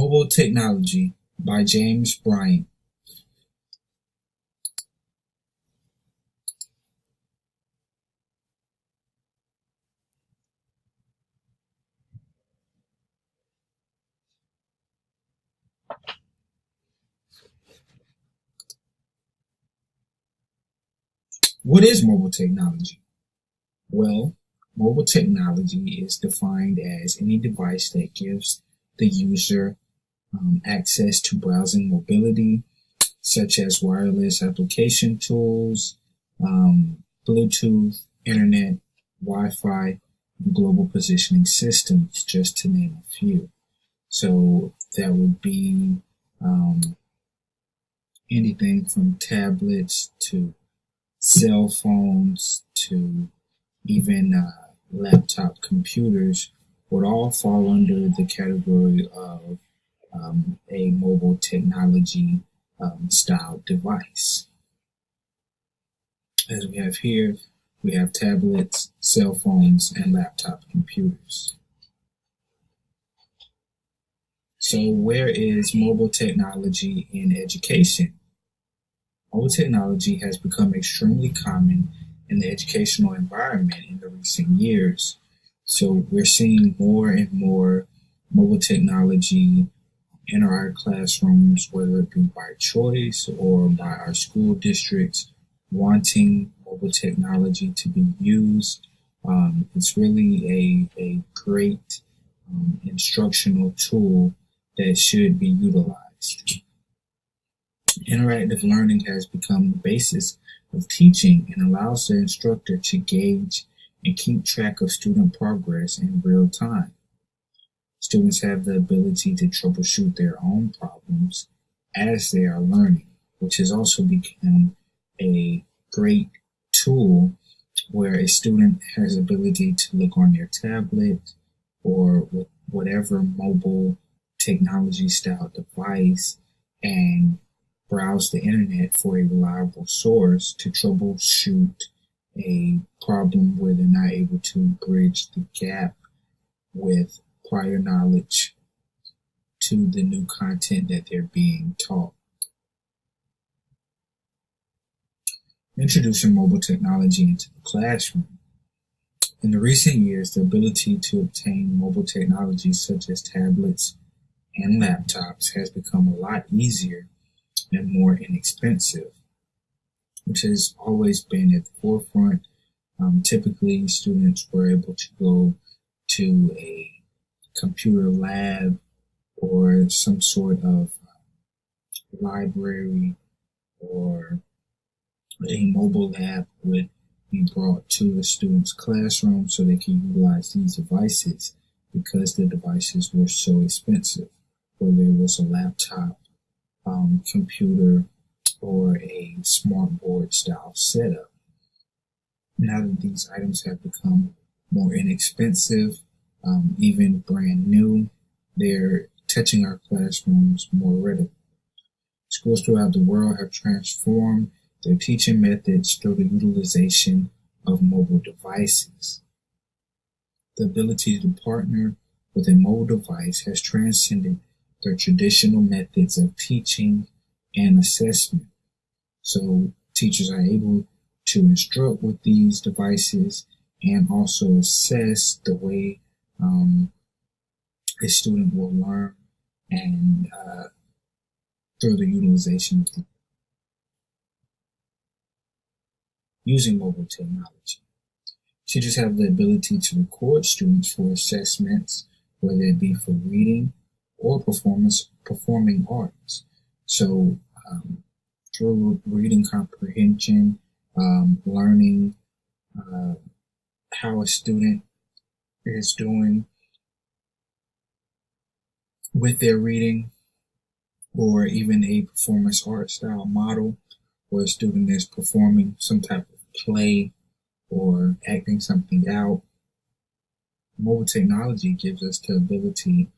Mobile Technology by James Bryant. What is mobile technology? Well, mobile technology is defined as any device that gives the user access to browsing mobility, such as wireless application tools, Bluetooth, internet, Wi-Fi, and global positioning systems, just to name a few. So that would be anything from tablets to cell phones to even laptop computers would all fall under the category of a mobile technology style device. As we have here, we have tablets, cell phones, and laptop computers. So where is mobile technology in education? Mobile technology has become extremely common in the educational environment in the recent years. So we're seeing more and more mobile technology in our classrooms, whether it be by choice or by our school districts wanting mobile technology to be used. It's really a great instructional tool that should be utilized. Interactive learning has become the basis of teaching and allows the instructor to gauge and keep track of student progress in real time. Students have the ability to troubleshoot their own problems as they are learning, which has also become a great tool where a student has the ability to look on their tablet or with whatever mobile technology style device and browse the internet for a reliable source to troubleshoot a problem where they're not able to bridge the gap with prior knowledge to the new content that they're being taught. Introducing mobile technology into the classroom. In the recent years, the ability to obtain mobile technology such as tablets and laptops has become a lot easier and more inexpensive, which has always been at the forefront. Typically, students were able to go to a computer lab or some sort of library, or a mobile lab would be brought to a student's classroom so they can utilize these devices because the devices were so expensive, whether it was a laptop, computer, or a smart board style setup. Now that these items have become more inexpensive, even brand new, they're touching our classrooms more readily. Schools throughout the world have transformed their teaching methods through the utilization of mobile devices. The ability to partner with a mobile device has transcended their traditional methods of teaching and assessment. So teachers are able to instruct with these devices and also assess the way a student will learn and through the utilization of using mobile technology. Teachers have the ability to record students for assessments, whether it be for reading or performing arts. So through reading comprehension, learning how a student is doing with their reading, or even a performance art style model where a student is performing some type of play or acting something out. Mobile technology gives us the ability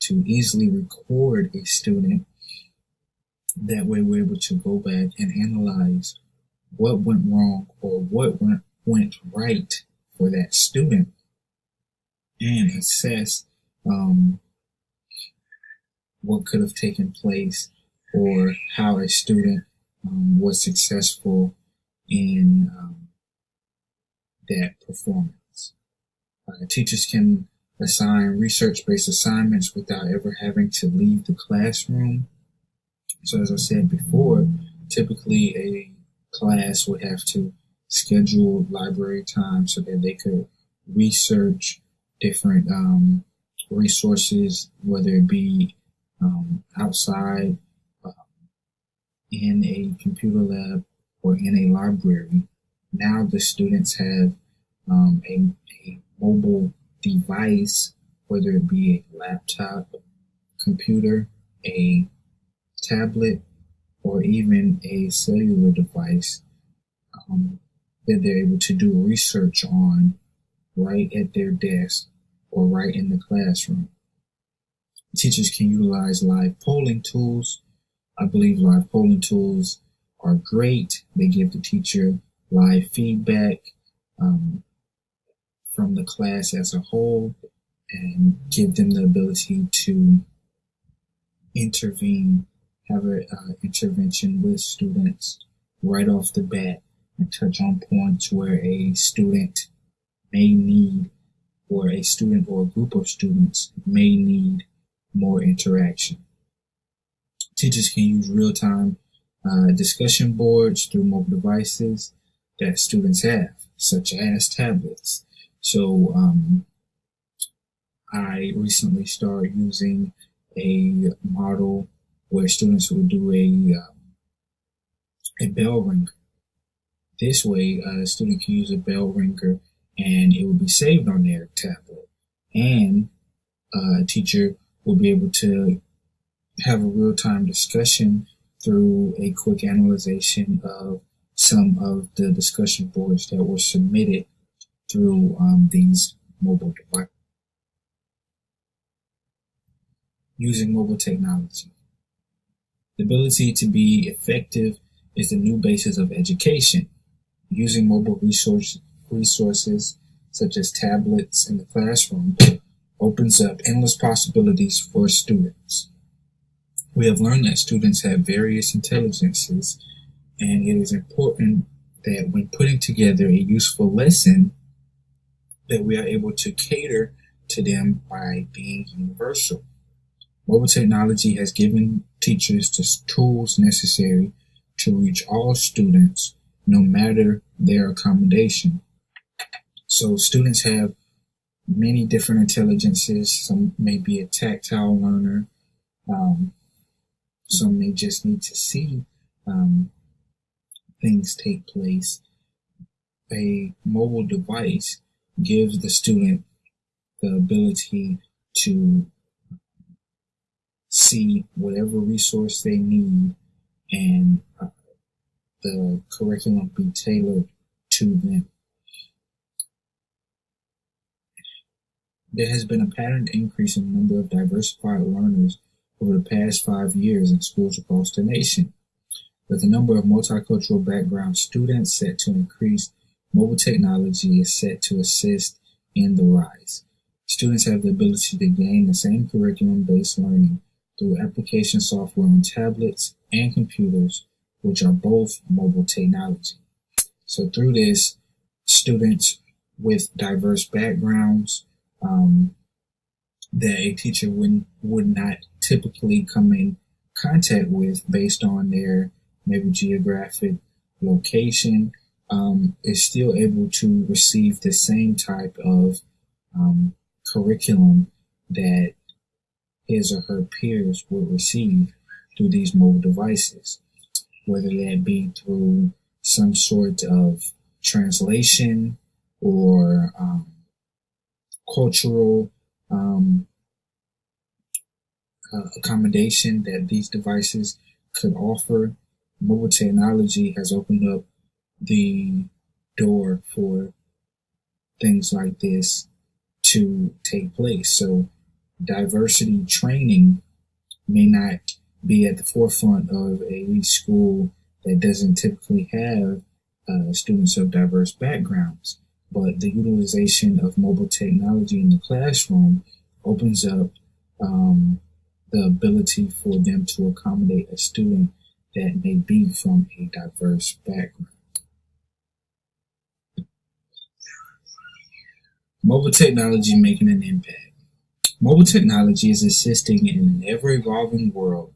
to easily record a student. That way we're able to go back and analyze what went wrong or what went right for that student and assess what could have taken place or how a student was successful in that performance. Teachers can assign research-based assignments without ever having to leave the classroom. So as I said before, typically a class would have to schedule library time so that they could research different resources, whether it be outside in a computer lab or in a library. Now the students have a mobile device, whether it be a laptop, computer, a tablet, or even a cellular device that they're able to do research on right at their desk or right in the classroom. Teachers can utilize live polling tools. I believe live polling tools are great. They give the teacher live feedback from the class as a whole and give them the ability to intervene, have an intervention with students right off the bat and touch on points where a student may need, or a student or a group of students may need more interaction. Teachers can use real-time discussion boards through mobile devices that students have, such as tablets. So I recently started using a model where students would do a bell ringer. This way, a student can use a bell ringer and it will be saved on their tablet. And a teacher will be able to have a real-time discussion through a quick analyzation of some of the discussion boards that were submitted through these mobile devices. Using mobile technology. The ability to be effective is the new basis of education. Using mobile resources such as tablets in the classroom opens up endless possibilities for students. We have learned that students have various intelligences, and it is important that when putting together a useful lesson, that we are able to cater to them by being universal. Mobile technology has given teachers the tools necessary to reach all students, no matter their accommodation. So students have many different intelligences. Some may be a tactile learner. Some may just need to see things take place. A mobile device gives the student the ability to see whatever resource they need and the curriculum be tailored to them. There has been a patterned increase in the number of diversified learners over the past 5 years in schools across the nation. With the number of multicultural background students set to increase, mobile technology is set to assist in the rise. Students have the ability to gain the same curriculum-based learning through application software on tablets and computers, which are both mobile technology. So through this, students with diverse backgrounds that a teacher would not typically come in contact with based on their maybe geographic location, is still able to receive the same type of curriculum that his or her peers will receive through these mobile devices, whether that be through some sort of translation or cultural accommodation that these devices could offer. Mobile technology has opened up the door for things like this to take place. So diversity training may not be at the forefront of a school that doesn't typically have students of diverse backgrounds, but the utilization of mobile technology in the classroom opens up the ability for them to accommodate a student that may be from a diverse background. Mobile technology making an impact. Mobile technology is assisting in an ever-evolving world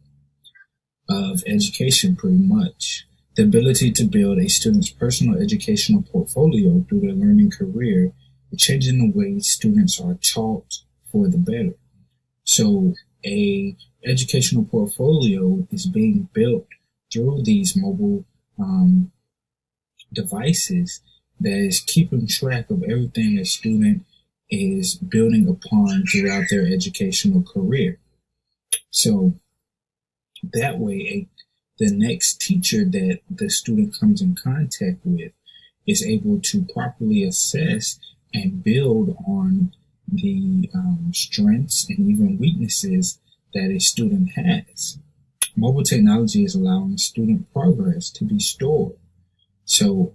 of education pretty much. The ability to build a student's personal educational portfolio through their learning career is changing the way students are taught for the better. So a educational portfolio is being built through these mobile devices that is keeping track of everything a student is building upon throughout their educational career. So that way, the next teacher that the student comes in contact with is able to properly assess and build on the strengths and even weaknesses that a student has. Mobile technology is allowing student progress to be stored. So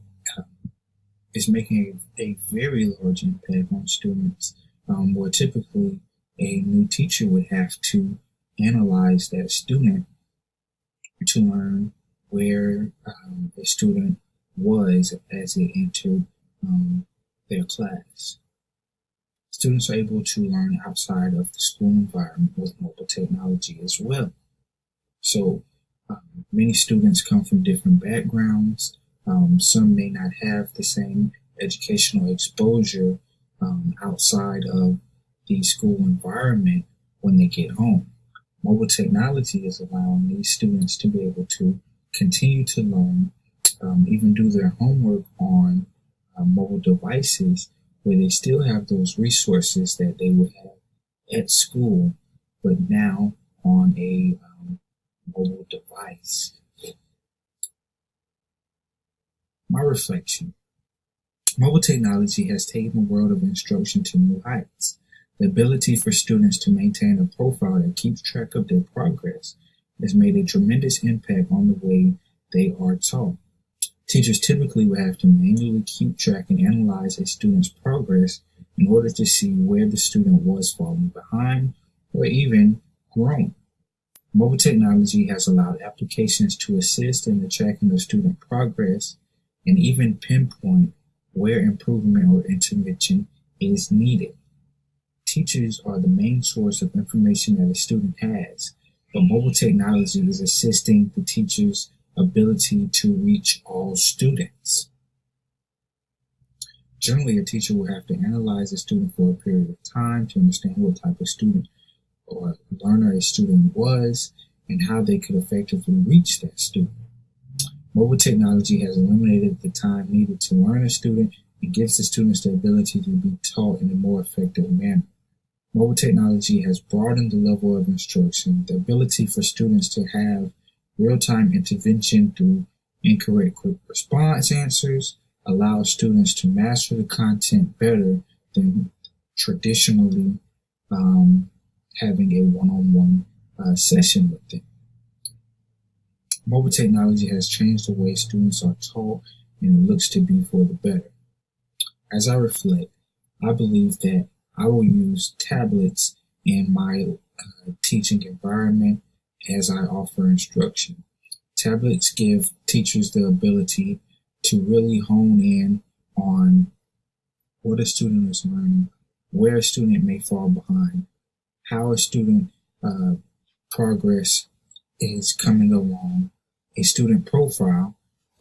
it's making a very large impact on students, where typically a new teacher would have to analyze that student to learn where the student was as they entered their class. Students are able to learn outside of the school environment with mobile technology as well. So many students come from different backgrounds. Some may not have the same educational exposure outside of the school environment when they get home. Mobile technology is allowing these students to be able to continue to learn, even do their homework on mobile devices, where they still have those resources that they would have at school, but now on a mobile device. My reflection. Mobile technology has taken the world of instruction to new heights. The ability for students to maintain a profile that keeps track of their progress has made a tremendous impact on the way they are taught. Teachers typically will have to manually keep track and analyze a student's progress in order to see where the student was falling behind or even growing. Mobile technology has allowed applications to assist in the tracking of student progress and even pinpoint where improvement or intervention is needed. Teachers are the main source of information that a student has, but mobile technology is assisting the teacher's ability to reach all students. Generally, a teacher will have to analyze a student for a period of time to understand what type of student or learner a student was and how they could effectively reach that student. Mobile technology has eliminated the time needed to learn a student and gives the students the ability to be taught in a more effective manner. Mobile technology has broadened the level of instruction. The ability for students to have real-time intervention through incorrect quick response answers allows students to master the content better than traditionally having a one-on-one session with them. Mobile technology has changed the way students are taught, and it looks to be for the better. As I reflect, I believe that I will use tablets in my teaching environment as I offer instruction. Tablets give teachers the ability to really hone in on what a student is learning, where a student may fall behind, how a student progress is coming along, a student profile,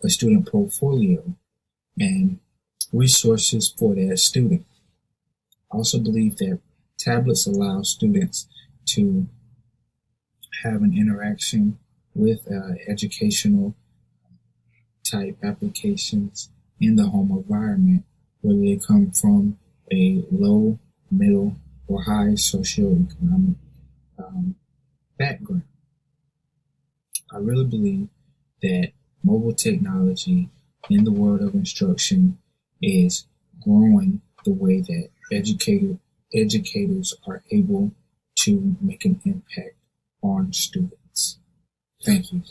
a student portfolio, and resources for that student. I also believe that tablets allow students to have an interaction with educational type applications in the home environment, whether they come from a low, middle, or high socioeconomic background. I really believe that mobile technology in the world of instruction is growing the way that educators are able to make an impact on students. Thank you.